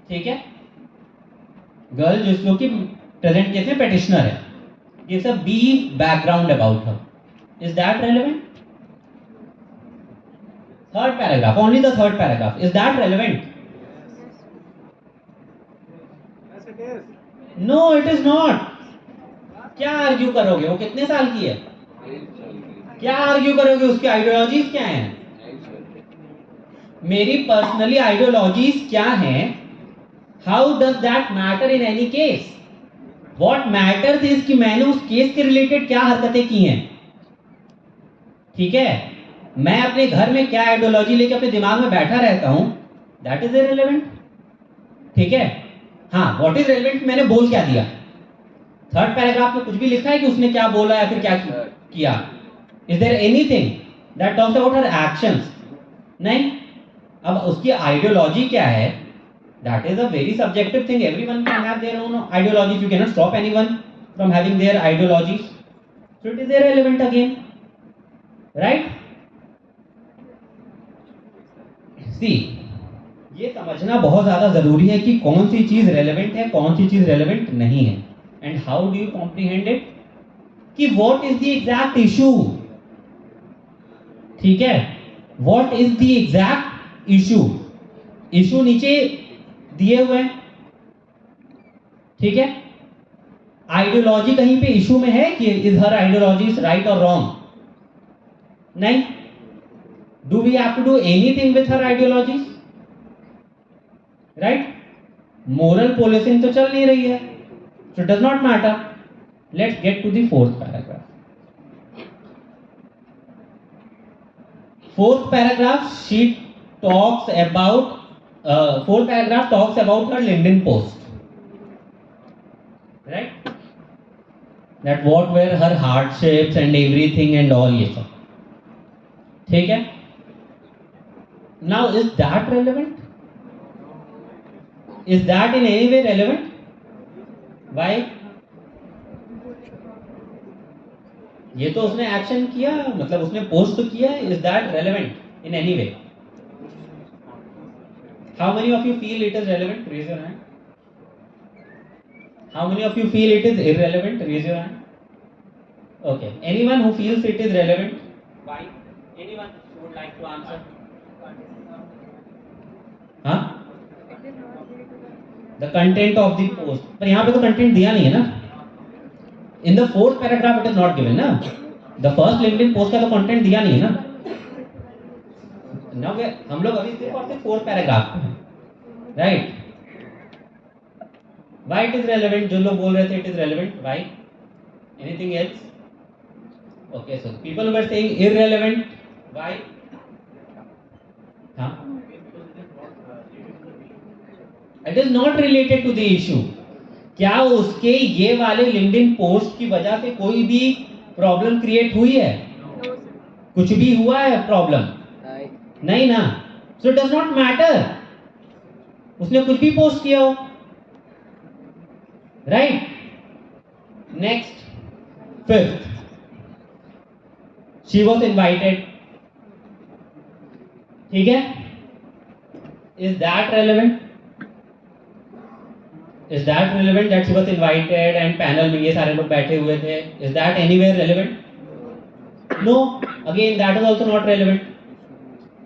ठीक है, गर्ल जिसको कि प्रेजेंट केस में पेटिशनर है, gives a brief background about her. Is that relevant? Third paragraph, only the third paragraph. Is that relevant? Yes, it is. No, it is not. क्या argue करोगे? वो कितने साल की है? क्या आर्ग्यू करोगे? उसकी आइडियोलॉजीज क्या हैं? मेरी पर्सनली आइडियोलॉजीज क्या हैं? How does that matter in any case? What matters is कि मैंने उस केस के रिलेटेड क्या हरकतें की हैं। ठीक है, मैं अपने घर में क्या आइडियोलॉजी लेके अपने दिमाग में बैठा रहता हूं, दैट इज इररिलेवेंट। ठीक है, हाँ, व्हाट इज रेलेवेंट मैंने बोल क्या दिया? थर्ड पैराग्राफ में कुछ भी लिखा है कि उसने क्या बोला या फिर क्या किया? Is there anything that talks about her actions? नहीं। अब उसकी आइडियोलॉजी क्या है? That is a very subjective thing. Everyone can have their own ideologies. You cannot stop anyone from having their ideologies. So it is irrelevant again, right? See, ये समझना बहुत ज़्यादा ज़रूरी है कि कौन सी चीज़ रेलेवेंट है, कौन सी चीज़ रेलेवेंट नहीं है, and how do you comprehend it, कि what is the exact issue. ठीक है, what is the exact issue? Issue नीचे दिए हुए हैं। ठीक है, आइडियोलॉजी कहीं पे इशू में है कि इज हर आइडियोलॉजी राइट और रॉन्ग? नहीं। Do we have to do anything with her ideologies? Right, moral policing तो चल नहीं रही है, so does not matter. Let's get to the fourth paragraph. Fourth paragraph she talks about fourth paragraph talks about her LinkedIn post, right? That what were her hardships and everything and all ये सब। ठीक है, now is that relevant? Is that in any way relevant? Why? ये तो उसने action किया, मतलब उसने पोस्ट तो किया। Is that relevant in any way? How many of you feel it is relevant? Raise your hand. How many of you feel it is irrelevant? Raise your hand. Okay. Anyone who feels it is relevant? Why? Anyone who would like to answer? हाँ? The content of the post. पर यहाँ पे तो content दिया नहीं है ना? In the fourth paragraph it is not given ना? The first LinkedIn post का तो content दिया नहीं है ना? हम लोग अभी सिर्फ और सिर्फ फोर्थ पैराग्राफ पे हैं, right? Why it is relevant? जो लोग बोल रहे थे it is relevant, why? Anything else? Okay, so people were saying irrelevant, why? हाँ, it is not related to the issue. क्या उसके ये वाले लिंक्डइन पोस्ट की वजह से कोई भी प्रॉब्लम क्रिएट हुई है? कुछ भी हुआ है प्रॉब्लम? नहीं ना, सो डज नॉट मैटर उसने कुछ भी पोस्ट किया हो, right? Next, fifth, she was invited. ठीक है, is that relevant? Is that relevant that she was invited and panel में ये सारे लोग बैठे हुए थे? Is that anywhere relevant? No, again that is also not relevant.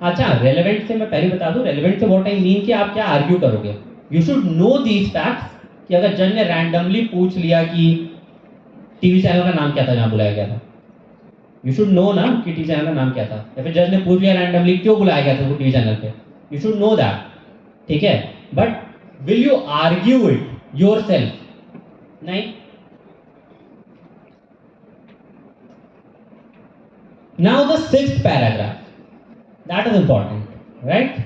अच्छा, रेलेवेंट से मैं पहले बता दूं, रेलेवेंट से व्हाट आई मीन कि आप क्या आर्ग्यू करोगे। You should know these facts कि अगर जज ने रैंडमली पूछ लिया कि टीवी चैनल का नाम क्या था जहां बुलाया गया था, यू शुड नो ना कि टीवी चैनल का नाम क्या था। या फिर जज ने पूछ लिया रैंडमली क्यों बुलाया गया था वो टीवी चैनल पे, यू शुड नो दैट। ठीक है, but will you argue it yourself? नहीं। Now the sixth paragraph, that is important, right?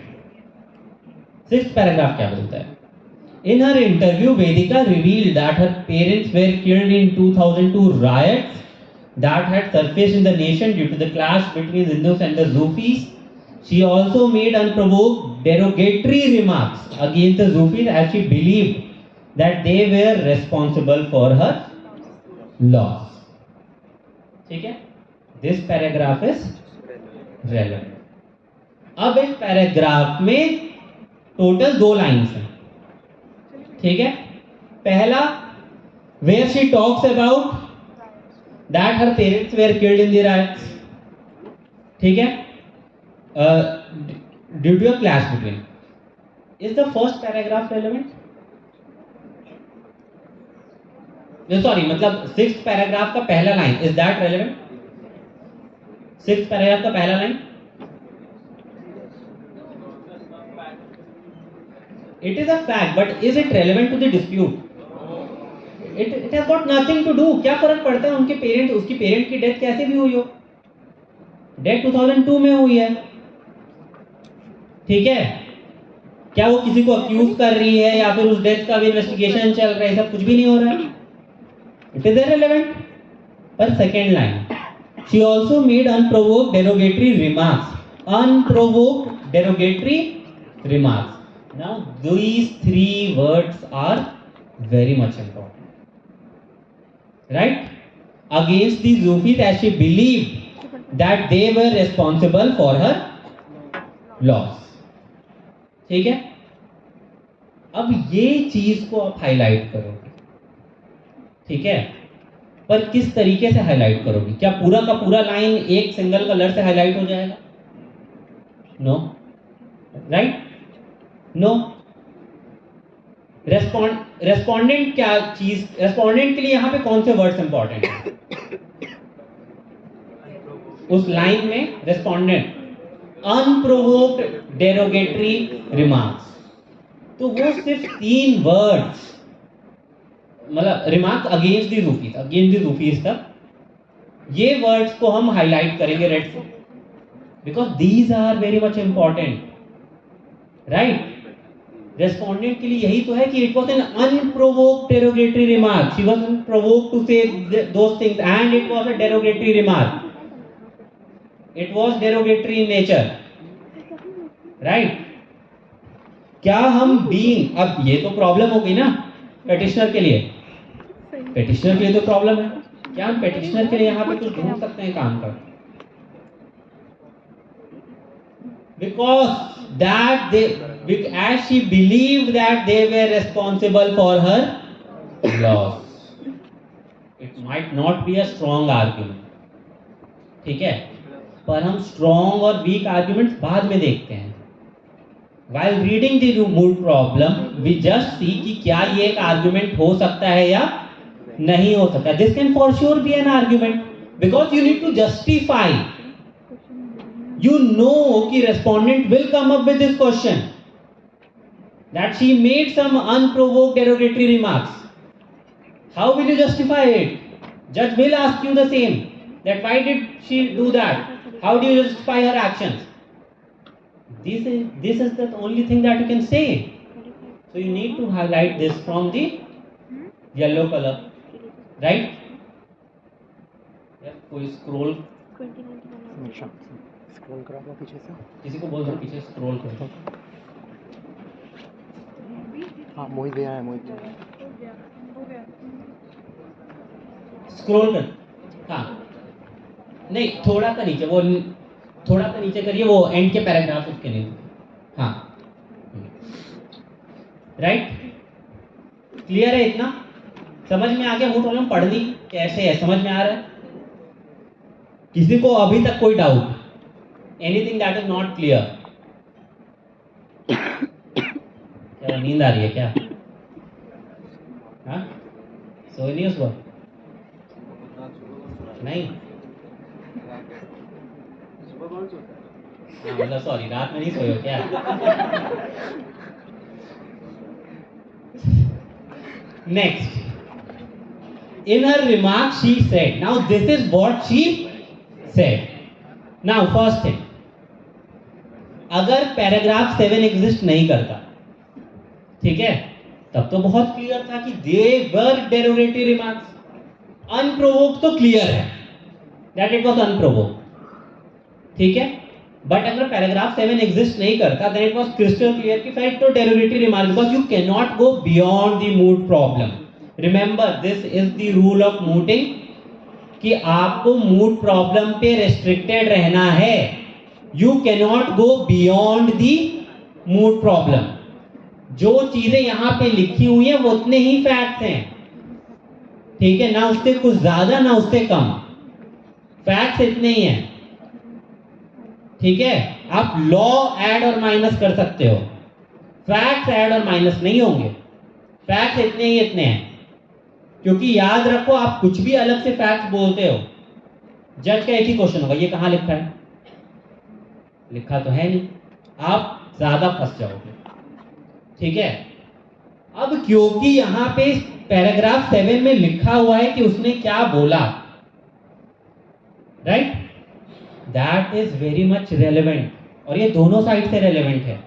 Sixth paragraph क्या बोलता है? In her interview, Vedika revealed that her parents were killed in 2002 riots that had surfaced in the nation due to the clash between Hindus and the Sufis. She also made unprovoked derogatory remarks against the Sufis as she believed that they were responsible for her loss. ठीक है? This paragraph is relevant. अब इस paragraph में total 2 lines हैं, ठीक है, पहला where she talks about that her parents were killed in the riots, ठीक है, due to a clash between. Is the first paragraph relevant? Sorry, मतलब 6th paragraph का पहला line, is that relevant? 6th paragraph का पहला line, it is a fact, but is it relevant to the dispute? It has got nothing to do. क्या फर्क पड़ता है उनके पेरेंट, उसकी पेरेंट की डेथ कैसे भी हुई हो, डेथ 2002 में हुई है, ठीक है, क्या वो किसी को अक्यूज कर रही है या फिर उस डेथ का भी इन्वेस्टिगेशन चल रहा है, सब कुछ भी नहीं हो रहा है, इट इज इररिलेवेंट. पर second line, she also made unprovoked derogatory remarks, unprovoked derogatory remarks. Now these 3 words are very much important, right? Against the Zufis, as she believed that they were responsible for her loss. ठीक है, अब ये चीज को आप highlight करोगे, ठीक है, पर किस तरीके से हाईलाइट करोगे? क्या पूरा का पूरा लाइन एक सिंगल कलर से हाईलाइट हो जाएगा? No, right? नो. रेस्पोंडेंट क्या चीज, रेस्पोंडेंट के लिए यहां पे कौन से वर्ड्स इंपॉर्टेंट है उस लाइन में? रेस्पोंडेंट, अनप्रोवोक्ड डेरोगेटरी रिमार्क्स, तो वो सिर्फ 3 वर्ड्स, मतलब remarks against the roofies, against the roofies तक, ये वर्ड्स को हम हाईलाइट करेंगे रेड से, because these are very much important, right? Respondent के लिए यही तो है कि it was an unprovoked derogatory remark, she was provoked to say those things and it was a derogatory remark, it was derogatory in nature, right? क्या हम being, अब ये तो प्रॉब्लम हो गई ना पेटिशनर के लिए, पेटिशनर के लिए तो प्रॉब्लम है, क्या हम पेटिशनर के लिए यहाँ पे कुछ ढूंढ सकते हैं काम कर? Because that they, as she believed that they were responsible for her loss. It might not be a strong argument, ठीक है, पर हम strong और weak arguments बाद में देखते हैं. While reading the mood problem, we just see कि क्या ये एक argument हो सकता है या नहीं हो सकता. This can for sure be an argument because you need to justify. You know कि respondent will come up with this question that she made some unprovoked derogatory remarks. How will you justify it? Judge will ask you the same, that why did she do that? How do you justify her actions? This is the only thing that you can say. So you need to highlight this from the yellow color, right? कोई scroll scroll करा दो पीछे से, किसी को बोल दो पीछे स्क्रॉल करो. हाँ मोहित भैया है, मोहित स्क्रॉल कर, हाँ नहीं थोड़ा सा नीचे, वो थोड़ा सा नीचे करिए, वो एंड के पैराग्राफ उसके लिए, हाँ राइट? क्लियर है? इतना समझ में आ गया? मूड प्रॉब्लम पढ़नी कैसे है समझ में आ रहा है? किसी को अभी तक कोई doubt? Anything that is not clear? क्या नींद आ रही है क्या? हाँ सोए नहीं उस वक्त? नहीं हाँ मतलब सॉरी, रात में नहीं सोए हो क्या? Next, in her remarks she said, now this is what she said. Now first thing, अगर पैराग्राफ 7 एग्जिस्ट नहीं करता, ठीक है, तब तो बहुत क्लियर था कि they were derogatory remarks. Unprovoked तो क्लियर है दैट इट वाज अनप्रोवोक्ड, ठीक है, बट अगर पैराग्राफ 7 एग्जिस्ट नहीं करता then it was crystal clear कि फाइट तो derogatory remark, because you can not go beyond the moot problem. Remember this is the rule of mooting कि आपको moot problem पे रेस्ट्रिक्टेड रहना है. You can not go beyond the moot problem. जो चीजें यहां पे लिखी हुई हैं वो उतने ही फैक्ट्स हैं, ठीक है, ना उससे कुछ ज्यादा ना उससे कम, फैक्ट्स इतने ही हैं, ठीक है। आप लॉ ऐड और माइनस कर सकते हो, फैक्ट्स ऐड और माइनस नहीं होंगे, फैक्ट्स इतने ही इतने हैं। क्योंकि याद रखो, आप कुछ भी अलग से फैक्ट्स बोलते हो, जज का एक ही क्वेश्चन होगा, ये कहां लिखा है, लिखा तो है नहीं, आप ज्यादा फंस जाओगे, ठीक है। अब क्योंकि यहां पे पैराग्राफ 7 में लिखा हुआ है कि उसने क्या बोला, right, that is very much relevant, और ये दोनों साइड से रेलेवेंट है,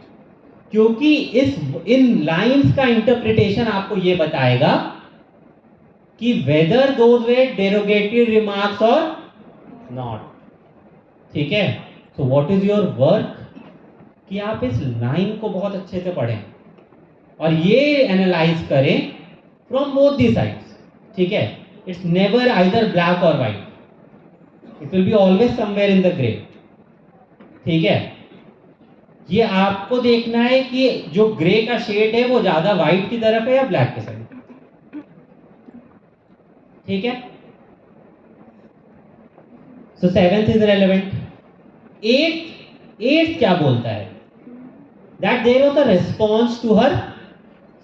क्योंकि इन लाइंस का इंटरप्रिटेशन आपको ये बताएगा कि whether those were derogatory remarks और नॉट, ठीक है। So what is your work, कि आप इस लाइन को बहुत अच्छे से पढ़ें और ये एनालाइज करें फ्रॉम बोथ दी साइड्स, ठीक है। इट्स नेवर आइदर ब्लैक और white, it will be always somewhere in the grey, ठीक है। ये आपको देखना है कि जो ग्रे का शेड है वो ज्यादा व्हाइट की तरफ है या ब्लैक की साइड, ठीक है। सो 7th इज रेलेवेंट। 8th क्या बोलता है, that there was a response to her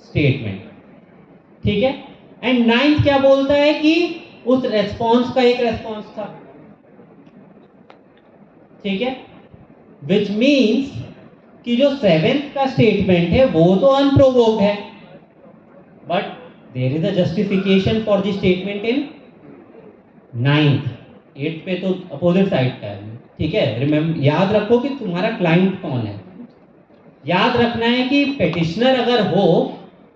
statement, ठीक है। एंड 9th क्या बोलता है कि उस रेस्पॉन्स का एक रेस्पॉन्स था, ठीक है। विच मीन्स कि जो 7th का स्टेटमेंट है वो तो अनप्रोवोक्ड है, but there is a justification for the statement in 9th। 8th पे तो अपोजिट साइड का है, ठीक है। रिमेंबर, याद रखो कि तुम्हारा क्लाइंट कौन है, याद रखना है कि पेटिशनर अगर हो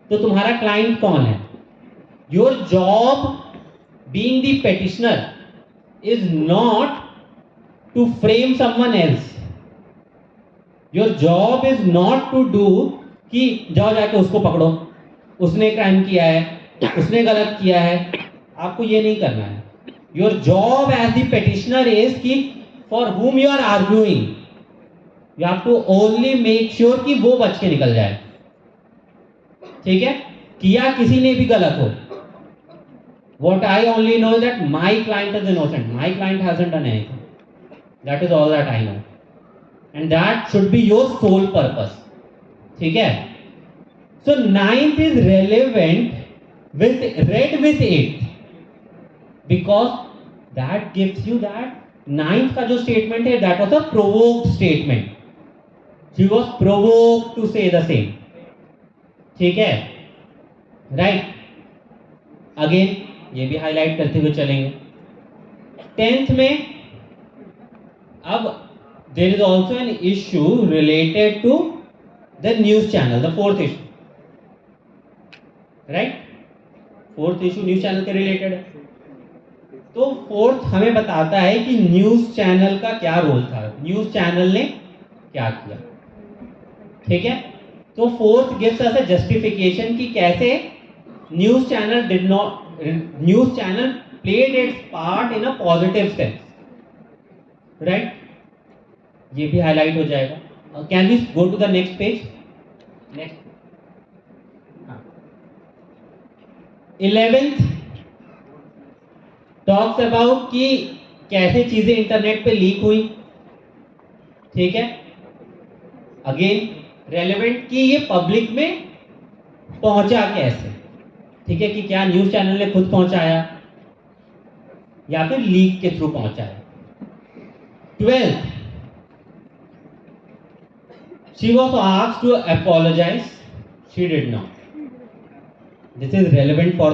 तो तुम्हारा क्लाइंट कौन है। Your job being the petitioner is not to frame someone else, your job is not to do कि जाओ जाके उसको पकड़ो, उसने क्राइम किया है, उसने गलत किया है, आपको ये नहीं करना है। Your job as the petitioner is कि for whom you are arguing, you have to only make sure कि वो बच के निकल जाए, ठीक है, किया किसी ने भी गलत हो। What I only know is that my client is innocent, my client hasn't done anything, that is all that I know, and that should be your sole purpose, ठीक है। So 9th is relevant with read with 8th because that gives you that 9th का जो statement है that was a provoked statement, she was provoked to say the same, ठीक है, right। Again ये भी highlight करते हुए चलेंगे। 10th में अब there is also an issue related to the news channel, the 4th issue, right. 4th issue news channel के रिलेटेड है। तो 4th हमें बताता है कि न्यूज चैनल का क्या रोल था, न्यूज चैनल ने क्या किया, ठीक है। तो 4th gives us a justification कि कैसे news channel played its part in a positive sense, right। ये भी हाईलाइट हो जाएगा। Can we go to the next page, next. 11th talks about कि कैसे चीजें इंटरनेट पे लीक हुई, ठीक है। अगेन रेलेवेंट कि ये पब्लिक में पहुंचा कैसे, ठीक है, कि क्या न्यूज चैनल ने खुद पहुंचाया या फिर लीक के थ्रू पहुंचाया। 12th she was asked to apologize, she did not, this is relevant for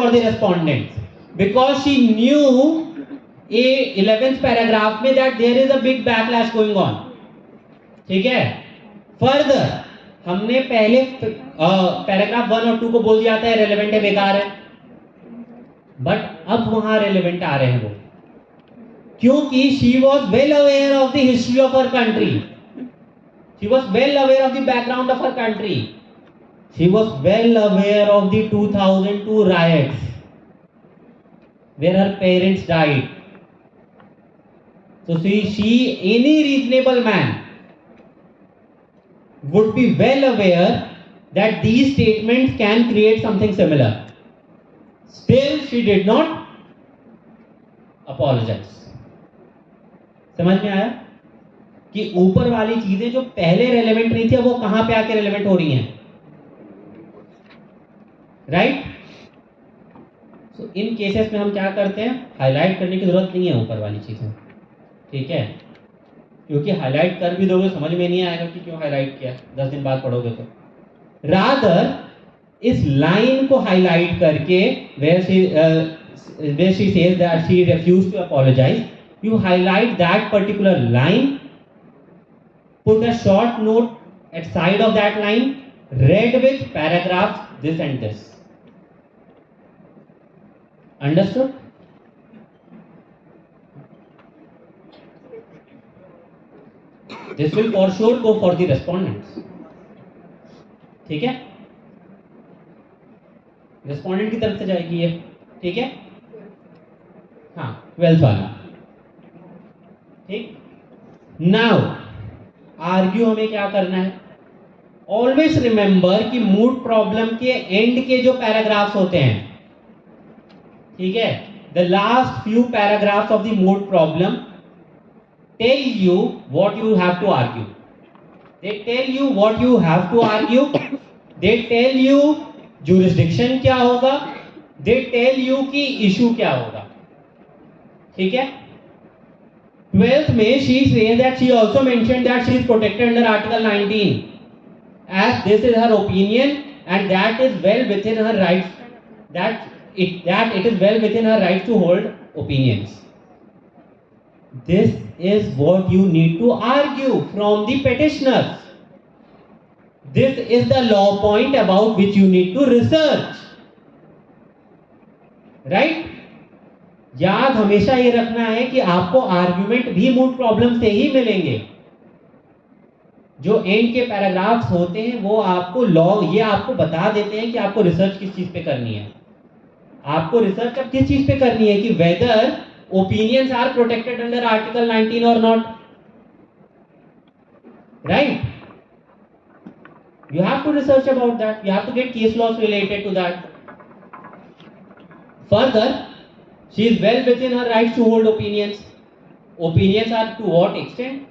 the respondents because she knew a 11th paragraph में that there is a big backlash going on, ठीक है। Further हमने पहले paragraph 1 और 2 को बोल दिया था रेलेवेंट है, बेकार है, बट अब वहां रेलेवेंट आ रहे हैं वो, क्योंकि she was well aware of the history of her country, she was well aware of the background of her country, she was well aware of the 2002 riots where her parents died. So see, any reasonable man would be well aware that these statements can create something similar. Still, she did not apologize. समझ में आया कि ऊपर वाली चीजें जो पहले relevant नहीं थी वो कहां पे आके रेलेवेंट हो रही हैं, राइट? सो इन केसेस में हम क्या करते हैं, हाईलाइट करने की जरूरत नहीं है ऊपर वाली चीजें, ठीक है? क्योंकि हाईलाइट कर भी दोगे समझ में नहीं आएगा कि क्यों हाईलाइट किया, 10 दिन बाद पढ़ोगे तो। रादर इस लाइन को हाईलाइट करके where she says that she refused to apologize, you highlight that particular line, put a short note at side of that line, read with paragraphs this and this. Understood? This will for sure go for the respondents. ठीक है? Respondent की तरफ से जाएगी ये, ठीक है? हाँ, 12th वाला, ठीक? नाउ आर्ग्यू हमें क्या करना है? ऑलवेज रिमेंबर कि मूड प्रॉब्लम के एंड के जो पैराग्राफ्स होते हैं, ठीक है, the last few paragraphs of the moot problem tell you what you have to argue. They tell you what you have to argue. They tell you jurisdiction क्या होगा. They tell you कि issue क्या होगा. ठीक है? 12th में she says that she also mentioned that she is protected under Article 19, as this is her opinion and that is well within her rights. That it is well within her rights to hold opinions. This is what you need to argue from the petitioners. This is the law point about which you need to research. Right? याद हमेशा ये रखना है कि आपको argument भी mood problem से ही मिलेंगे. जो एंड के पैराग्राफ्स होते हैं वो आपको लॉ ये आपको बता देते हैं कि आपको रिसर्च किस चीज पे करनी है. आपको रिसर्च अब किस चीज पे करनी है कि weather opinions are protected under Article 19 or not, right? You have to research about that. You have to get case laws related to that. Further, she is well within her rights to hold opinions. Opinions are to what extent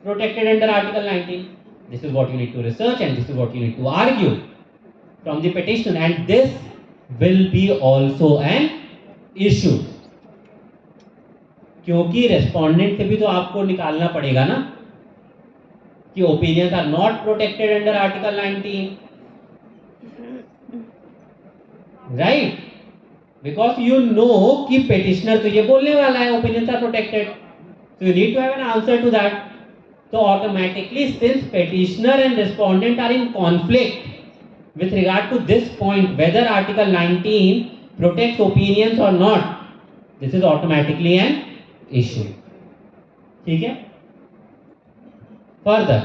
protected under Article 19. This is what you need to research and this is what you need to argue from the petition, and this will be also an issue. क्योंकि respondent से भी तो आपको निकालना पड़ेगा ना कि opinions are not protected under article 19, right? Because you know कि पेटिशनर तो ये बोलने वाला है opinions are protected, so you need to have an answer to that. तो automatically since petitioner and respondent are in conflict with regard to this point whether article 19 protects opinions और not, this is automatically an issue. ठीक है? Further,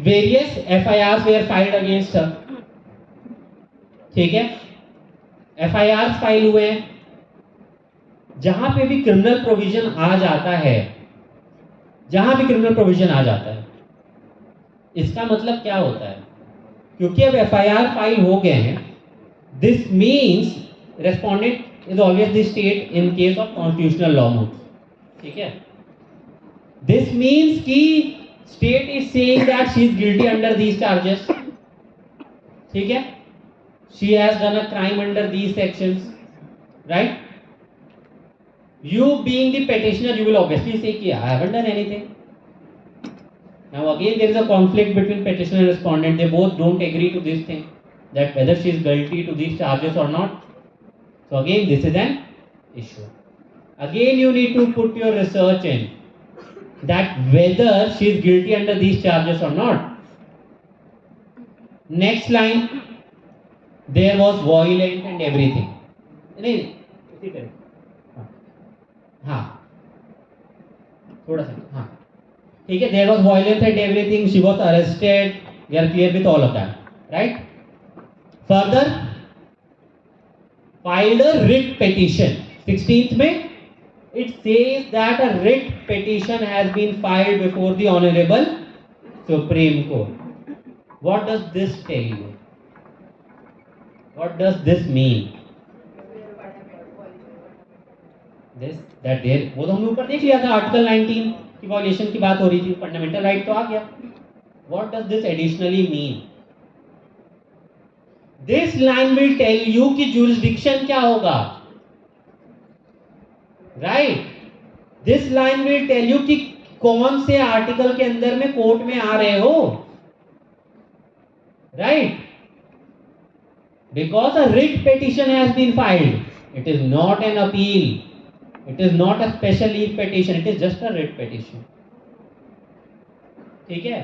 various FIRs were filed against her. ठीक है? FIRs file हुए हैं. जहां पे भी क्रिमिनल प्रोविजन आ जाता है, जहां भी क्रिमिनल प्रोविजन आ जाता है, इसका मतलब क्या होता है? क्योंकि अब FIR फाइल हो गए हैं, this means respondent is always the state in case of constitutional law moves. ठीक है? This means कि state is saying that she is guilty under these charges. ठीक है? She has done a crime under these sections, right? You being the petitioner, you will obviously say कि I haven't done anything. Now again there is a conflict between petitioner and respondent. They both don't agree to this thing, that whether she is guilty to these charges or not. So again this is an issue. Again you need to put your research in that whether she is guilty under these charges or not. Next line, there was violent and everything. नहीं इसी तरह, हाँ थोड़ा सा, हाँ ठीक है. There was violence and everything. She was arrested. We are clear with all of that, right? Further, filed a writ petition 16th में It says that a writ petition has been filed before the Honorable Supreme Court. What does this tell you? What does this mean? This that there, वो तो हमने ऊपर देख लिया था, article 19 की violation की बात हो रही थी, फंडामेंटल राइट तो आ गया. What does this additionally mean? This line will tell you कि jurisdiction क्या होगा. Right? This line will tell you कि कौन से आर्टिकल के अंदर में कोर्ट में आ रहे हो. Right? Because a writ petition has been filed. It is not an appeal. It is not a special leave petition. It is just a writ petition. ठीक है?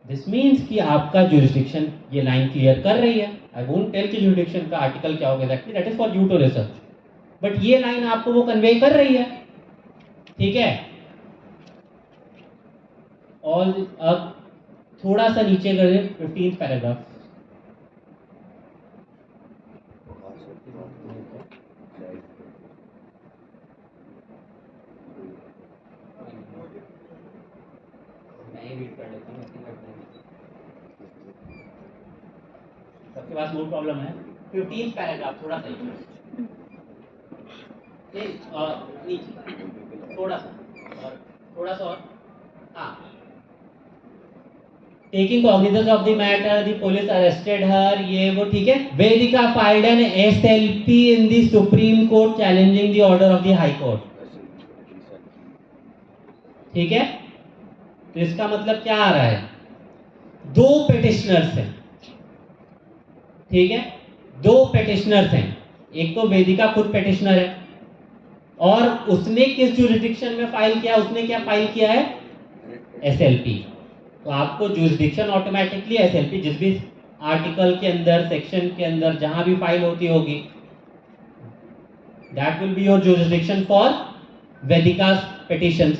This means कि आपका jurisdiction ये लाइन क्लियर कर रही है. I won't tell कि jurisdiction का आर्टिकल क्या होगा exactly. That is for you to research. But ये लाइन आपको वो कन्वे कर रही है. ठीक है? और अब थोड़ा सा नीचे कर दे 15th पैराग्राफ. सबके पास मूड प्रॉब्लम है. 15th पैराग्राफ थोड़ा सा नीचे थोड़ा सा और हाँ. Taking cognizance of the matter, the police arrested her, ये वो ठीक है. Vedika filed an SLP in the Supreme Court challenging the order of the High Court. ठीक है. तो इसका मतलब क्या आ रहा है, दो पेटिशनर्स हैं. ठीक है, दो पेटिशनर्स हैं. एक तो वेदिका खुद पेटिशनर है और उसने किस जुरिस्डिक्शन में फाइल किया, उसने क्या फाइल किया है, SLP. तो आपको जुरिस्डिक्शन ऑटोमेटिकली SLP जिस भी आर्टिकल के अंदर, सेक्शन के अंदर जहां भी फाइल होती होगी, that will be your jurisdiction for Vedika's petitions.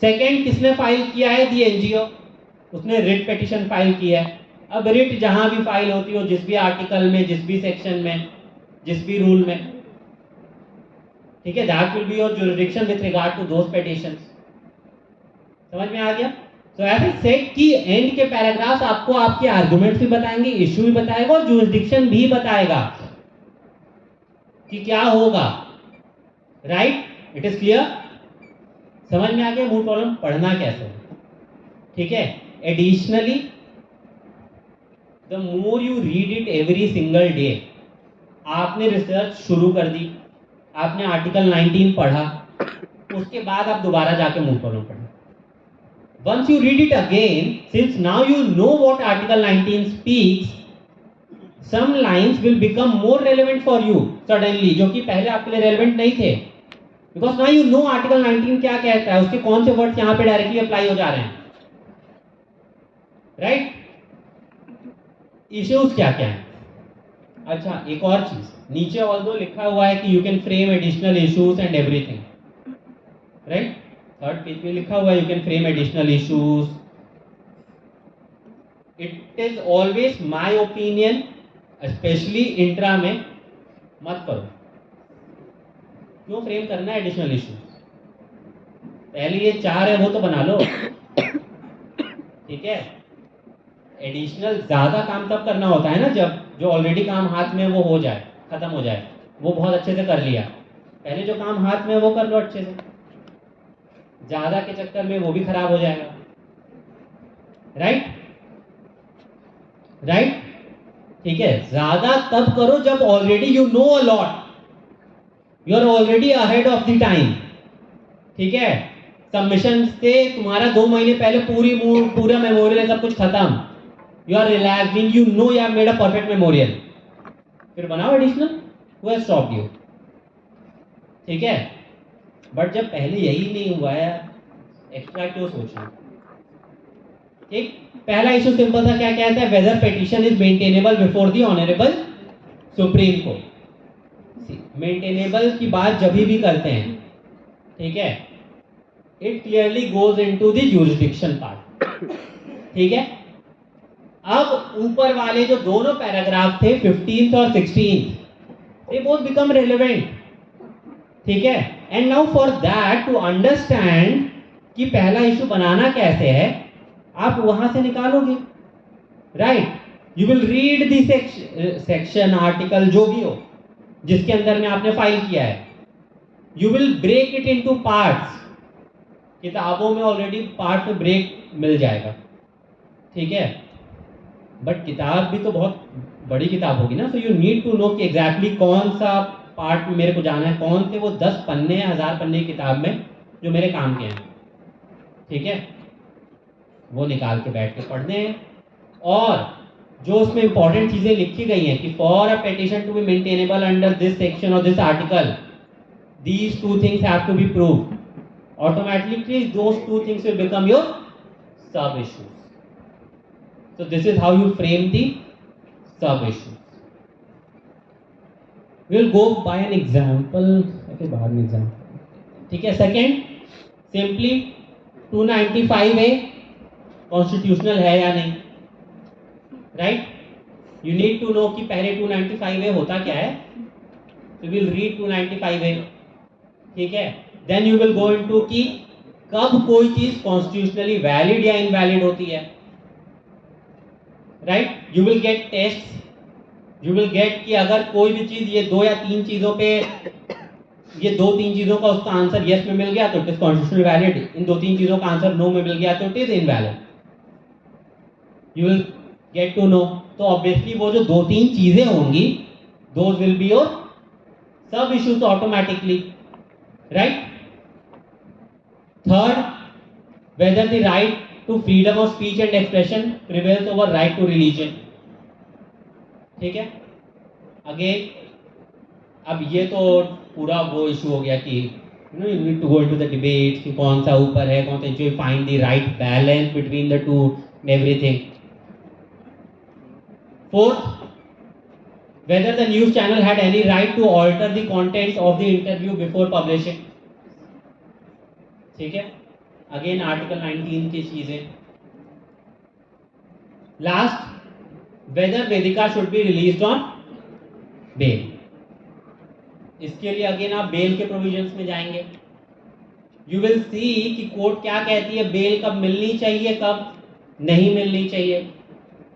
Second किसने फाइल किया है, दी NGO, उसने रिट पिटिशन फाइल किया है. अब रिट जहां भी फाइल होती हो, जिस भी आर्टिकल में, जिस भी सेक्शन में, जिस भी रूल में, ठीक है, that will be your jurisdiction with regard to those petitions. समझ में आ गया. सो ऐसे सेट की एंड के पैराग्राफ्स आपको आपके आर्गुमेंट्स भी बताएंगे, इश्यू भी बताएगा और जुरिस्डिक्शन भी बताएगा कि क्या होगा. राइट? It is clear. समझ में आ गया मूड प्रॉब्लम, पढ़ना कैसे. ठीक है. Additionally the more you read it every single day, आपने रिसर्च शुरू कर दी, आपने आर्टिकल 19 पढ़ा, उसके बाद आप दोबारा जाके मूड प्रॉब्लम पढ़ना. Once you read it again, since now you know what Article 19 speaks, some lines will become more relevant for you suddenly, जो कि पहले आपके लिए relevant नहीं थे. Because now you know Article 19 क्या कहता है, उसके कौन से वर्ड्स यहाँ पे डायरेक्टली अप्लाई हो जा रहे हैं. राइट? इश्यूज क्या क्या है. अच्छा, एक और चीज नीचे ऑल्दो लिखा हुआ है कि you can frame additional issues and everything. Right? Third page पे लिखा हुआ है you can frame additional issues. It is always my opinion, specially intra में मत करो. क्यों फ्रेम करना है एडिशनल इश्यूज? पहले ये 4 है वो तो बना लो. ठीक है. एडिशनल ज्यादा काम तब करना होता है ना जब जो ऑलरेडी काम हाथ में वो हो जाए, खत्म हो जाए, वो बहुत अच्छे से कर लिया. पहले जो काम हाथ में वो कर लो अच्छे से, ज्यादा के चक्कर में वो भी खराब हो जाएगा. राइट? राइट? ठीक है. ज्यादा तब करो जब already you know a lot, you are already ahead of the time. ठीक है. सबमिशन से तुम्हारा 2 महीने पहले पूरा मेमोरियल सब कुछ खत्म. You are relaxing, you know you have made a perfect memorial. फिर बनाओ additional, who has stopped you. ठीक है. बट जब पहले यही नहीं हुआ है, एक्स्ट्रा क्यों सोचना. ठीक. पहला इशू सिंपल सा क्या कहता है, whether petition is maintainable before the honourable supreme court. Maintainable की बात जब भी करते हैं, ठीक है, it clearly goes into the jurisdiction part. ठीक है. अब ऊपर वाले जो दोनों पैराग्राफ थे 15th और 16th, they both become relevant. ठीक है. And now for that to understand कि पहला इशू बनाना कैसे है, आप वहां से निकालोगे, right? You will read the section, article, जो भी हो जिसके अंदर में आपने फाइल किया है. You will break it into parts. किताबों में ऑलरेडी पार्ट में ब्रेक मिल जाएगा, ठीक है? बट किताब भी तो बहुत बड़ी किताब होगी ना, so you need to know कि एग्जैक्टली कौन सा पार्ट में मेरे को जाना है, कौन से वो 10 पन्ने, 1000 पन्ने की किताब में जो मेरे काम के हैं, ठीक है? वो निकाल के बैठ के पढ़ने हैं. और जो उसमें इंपॉर्टेंट चीजें लिखी गई हैं कि for a petition to be maintainable under this section और this article, these two things have to be proved. Automatically those two things will become your sub issues. So this is how you frame the sub issues. We will go by an example. Okay, बाद में example. ठीक है. Second, simply 295A constitutional है या नहीं, right? You need to know कि पहले 295A होता क्या है. So we will read 295A. ठीक है. Then you will go into कि कब कोई चीज कॉन्स्टिट्यूशनली वैलिड या इनवैलिड होती है, right? You will get test. You will get कि अगर कोई भी चीज ये 2 या 3 चीजों पे, ये 2-3 चीजों का उसका आंसर यस में मिल गया तो इट इज कॉन्स्टिट्यूशनली वैलिड. इन 2-3 चीजों का आंसर नो में मिल गया तो it is invalid. You will get to know. तो ऑब्वियसली वो जो 2-3 चीजें होंगी, those will be your sub issues automatically, right? Third, whether the right to freedom of speech and expression prevails over right to religion. ठीक है. Again अब ये तो पूरा वो इशू हो गया कि you need to go into the debate कि कौन सा ऊपर है, कौन सा नीचे, find the right balance between the two and everything. Fourth, whether the news channel had any right to alter the contents of the interview before publishing. ठीक है. अगेन आर्टिकल 19 की चीजें. Last, whether Vedika should be released on bail. इसके लिए again आप bell के provisions में जाएंगे. यू विल सी कि कोर्ट क्या कहती है, बेल कब मिलनी चाहिए, कब नहीं मिलनी चाहिए,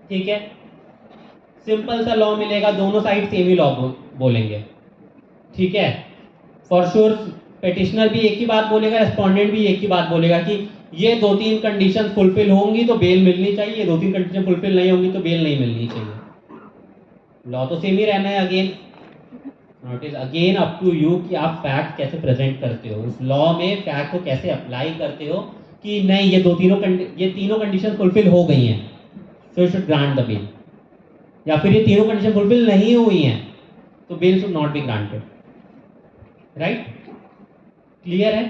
ठीक है? सिंपल सा लॉ मिलेगा, दोनों साइड सेम ही लॉ बोलेंगे, ठीक है? फॉर श्योर पेटिशनर भी एक ही बात बोलेगा, रेस्पोंडेंट भी एक ही बात बोलेगा कि ये 2-3 कंडीशन फुलफिल होंगी तो बेल मिलनी चाहिए, 2-3 कंडीशन फुलफिल नहीं होंगी तो बेल नहीं मिलनी चाहिए. लॉ तो सेम ही रहना है. Again it is again up to you कि आप फैक्ट कैसे प्रेजेंट करते हो, उस लॉ में फैक्ट को कैसे अप्लाई करते हो कि नहीं ये तीनों कंडीशन फुलफिल हो गई हैं, so you should grant the bail. या फिर ये तीनों कंडीशन फुलफिल नहीं हुई हैं तो bail should not be granted, right? Clear है?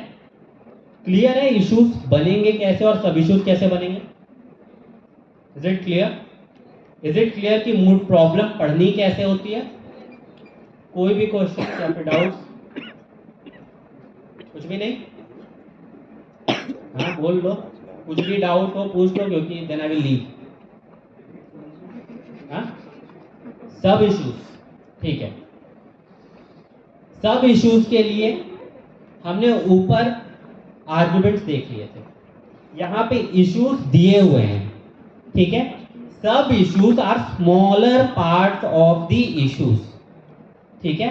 क्लियर है? इश्यूज बनेंगे कैसे और सब इश्यूज कैसे बनेंगे? Is it clear? Is it clear कि मूड प्रॉब्लम पढ़नी कैसे होती है? कोई भी क्वेश्चन या फिर डाउट्स? कुछ भी नहीं? हाँ बोल लो, कुछ भी डाउट हो पूछ लो, क्योंकि देन आई विल लीव. हाँ, सब इश्यूज, ठीक है. सब इश्यूज के लिए हमने ऊपर आर्गुमेंट्स देख लिए थे, यहां पे इश्यूज दिए हुए हैं, ठीक है? Sub issues are smaller part of the issues, ठीक है?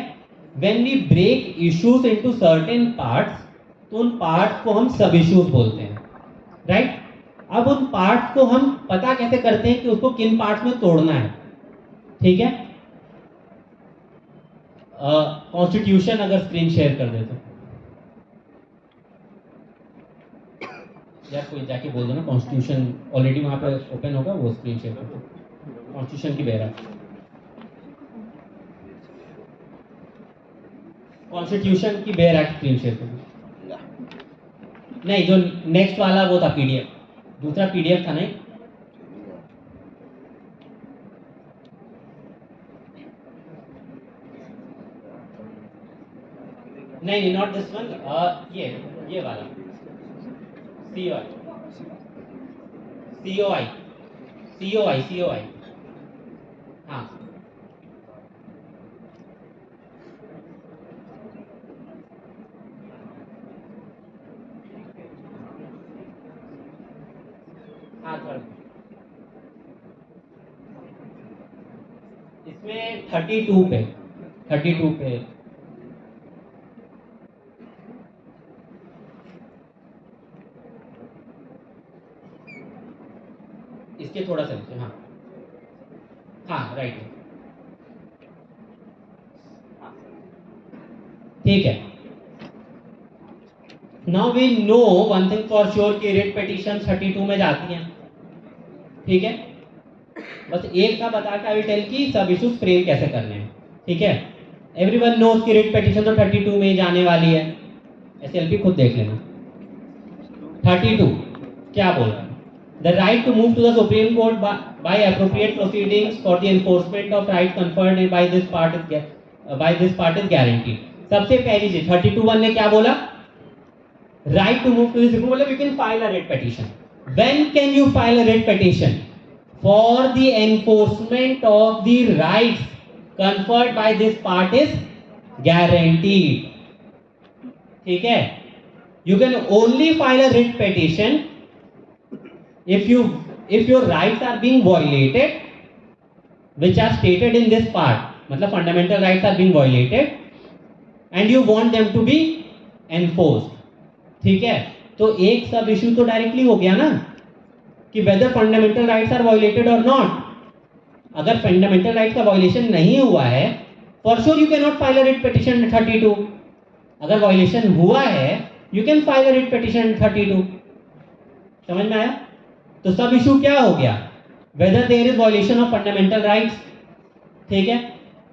When we break issues into certain parts, तो उन पार्ट्स को हम सब इश्यूज बोलते हैं, राइट? अब उन पार्ट्स को हम पता कैसे करते हैं कि उसको किन पार्ट्स में तोड़ना है, ठीक है? कॉन्स्टिट्यूशन अगर स्क्रीन शेयर कर दे तो यार कोई जाके बोल दो ना, कॉन्स्टिट्यूशन ऑलरेडी वहां पे ओपन होगा, वो स्क्रीन शेयर कर दो. कॉन्स्टिट्यूशन की बेरा, कॉन्स्टिट्यूशन की बेयर एक्ट स्क्रीन शेयर कर दो. नहीं, जो नेक्स्ट वाला वो था पीडीएफ, दूसरा पीडीएफ था नहीं. नहीं, नॉट दिस वन, ये वाला COI. हाँ, हाँ थर्ड, इसमें 32 पे, 32 पे इसके थोड़ा सा नीचे, हाँ हाँ राइट है, ठीक है। Now we know one thing for sure कि रिट पिटीशन 32 में जाती हैं, ठीक है। बस एक था बता के आई विल टेल कि सब इश्यूज फ्रेम कैसे करने हैं, ठीक है। एवरीवन नोज कि रिट पिटीशन तो 32 में ही जाने वाली है, एसएलपी खुद देख लेना। 32 क्या बोल रहा है? The right to move to the Supreme Court by appropriate proceedings for the enforcement of right conferred by this part is guaranteed. सबसे पहली चीज 32(1) ने क्या बोला? Right to move to the Supreme Court, मतलब you can file a writ petition. When can you file a writ petition? For the enforcement of the rights conferred by this part is guaranteed, ठीक है। You can only file a writ petition if your rights are being violated, which are stated in this part, मतलब fundamental rights are being violated and you want them to be enforced, ठीक है। तो एक सब issue तो directly हो गया ना कि whether fundamental rights are violated or not। अगर फंडामेंटल राइट का वायलेशन नहीं हुआ है, for sure you can not file a writ petition 32। अगर वायलेशन हुआ है, you can file a writ petition 32। समझ में आया? तो सब इशू क्या हो गया? Whether there is violation of fundamental rights, ठीक है।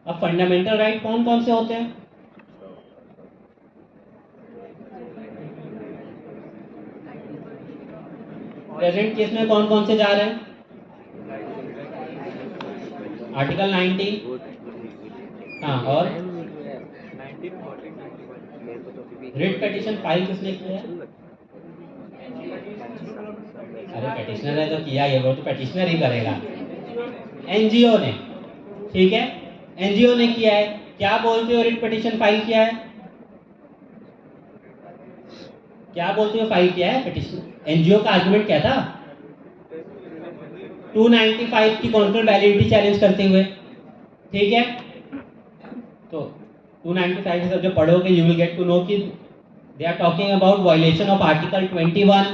अब फंडामेंटल राइट कौन कौन से होते हैं? प्रेजेंट केस में कौन कौन से जा रहे हैं? आर्टिकल 19, हाँ, और रिट पिटीशन फाइल किसने किया है? अरे पिटिशनर ने तो किया है, वो तो पिटिशनर ही करेगा। एनजीओ ने, ठीक है, एनजीओ ने किया है। क्या बोलते हो रिट पिटीशन फाइल किया है? क्या बोलते हो फाइल किया है पिटीशन? एनजीओ का आर्गुमेंट क्या था? 295 की कॉन्ट्रोल वैलिडिटी चैलेंज करते हुए, ठीक है। तो 295 सब जब पढ़ोगे you will get to know कि they are talking about violation of article 21,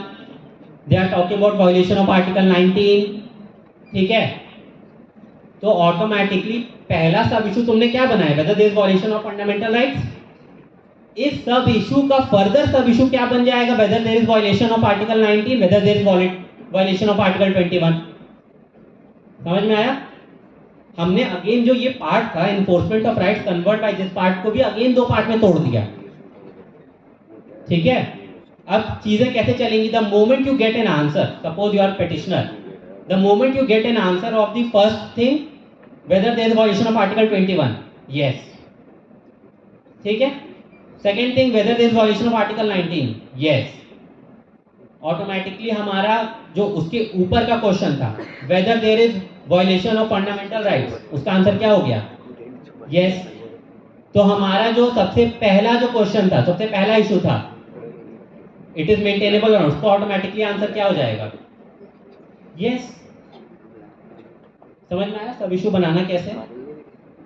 they are talking about violation of article 19, ठीक है। तो ऑटोमेटिकली पहला सब इशू तुमने क्या बनाया? Whether there is violation of fundamental rights. इस सब इशू का फर्दर सब इशू क्या बन जाएगा? Whether there is violation of article 19, whether there is violation of article 21। समझ में आया? हमने अगेन जो ये पार्ट था enforcement of rights convert by this part को भी अगेन दो पार्ट में तोड़ दिया, ठीक है। अब चीजें कैसे चलेंगी? The moment you get an answer, suppose you are petitioner, the moment you get an answer of the first thing whether there is violation of article 21, yes, ठीक है। Second thing whether there is violation of article 19, yes. Automatically हमारा जो उसके ऊपर का question था whether there is violation of fundamental rights, उसका answer क्या हो गया? यस। तो हमारा जो सबसे पहला जो क्वेश्चन था, सबसे पहला इशू था इट इज मेंटेनेबल और उसको ऑटोमेटिकली आंसर क्या हो जाएगा? यस। समझ में आया सब इशू बनाना कैसे?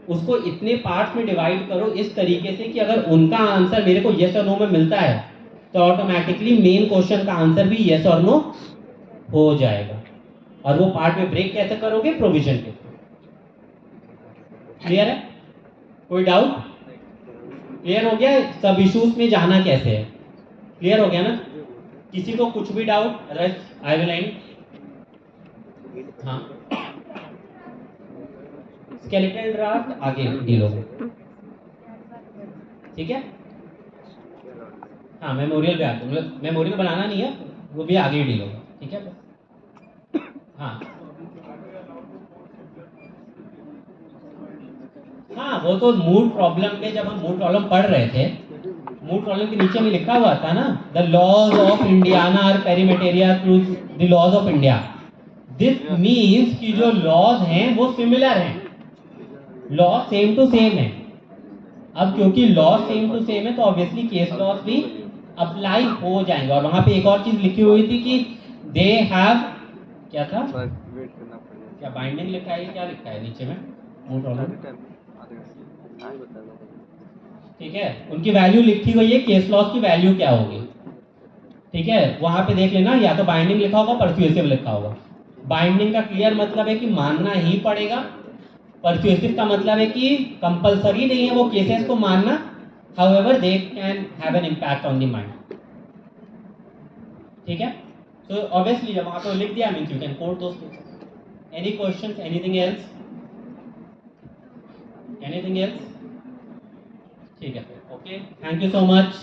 उसको इतने पार्ट्स में डिवाइड करो इस तरीके से कि अगर उनका आंसर मेरे को यस और नो में मिलता है तो ऑटोमेटिकली मेन क्वेश्चन का आंसर भी यस और नो हो जाएगा। और वो पार्ट में ब्रेक कैसे करोगे? प्रोविजन के। क्लियर है? कोई डाउट? क्लियर हो गया? सब इश्यूज में जाना कैसे है? क्लियर हो गया ना? किसी को कुछ भी डाउट? I will and. हाँ, स्केलेटल ड्राफ्ट आगे डील होगा, ठीक है। हाँ, मेमोरियल भी आगे, मतलब मेमोरियल बनाना नहीं है, वो भी आगे डील होगा, ठीक है। हाँ हाँ, वो तो मूड प्रॉब्लम में जब हम मूड प्रॉब्लम पढ़ रहे थे, मूड प्रॉब्लम के नीचे में लिखा हुआ था ना, the laws of Indiana are पेरीमेटेरिया through the laws of India. This means कि जो लॉज हैं वो सिमिलर हैं, लॉ सेम टू सेम है। अब क्योंकि लॉ सेम टू सेम है तो ऑब्वियसली केस लॉज भी अप्लाई हो जाएंगे। और वहां पे एक और चीज लिखी हुई थी कि दे हैव क्या था? वेट करना पड़ेगा। क्या बाइंडिंग लिखा है, क्या लिखा है नीचे में? नो प्रॉब्लम, ठीक है। उनकी वैल्यू लिखी हुई है, केस लॉस की वैल्यू क्या होगी, ठीक है। वहां पे देख लेना, या तो बाइंडिंग लिखा होगा, परसुएसिव लिखा होगा। बाइंडिंग का क्लियर मतलब है कि मानना ही पड़ेगा, परसुएसिव का मतलब है कि कंपलसरी नहीं है वो केसेस को मानना, however they can have an impact on the mind, ठीक है। तो ऑब्वियसली जब वहां पे लिख दिया means you can coat those things. Any questions, anything else, anything else? ठीक है, okay, thank you so much.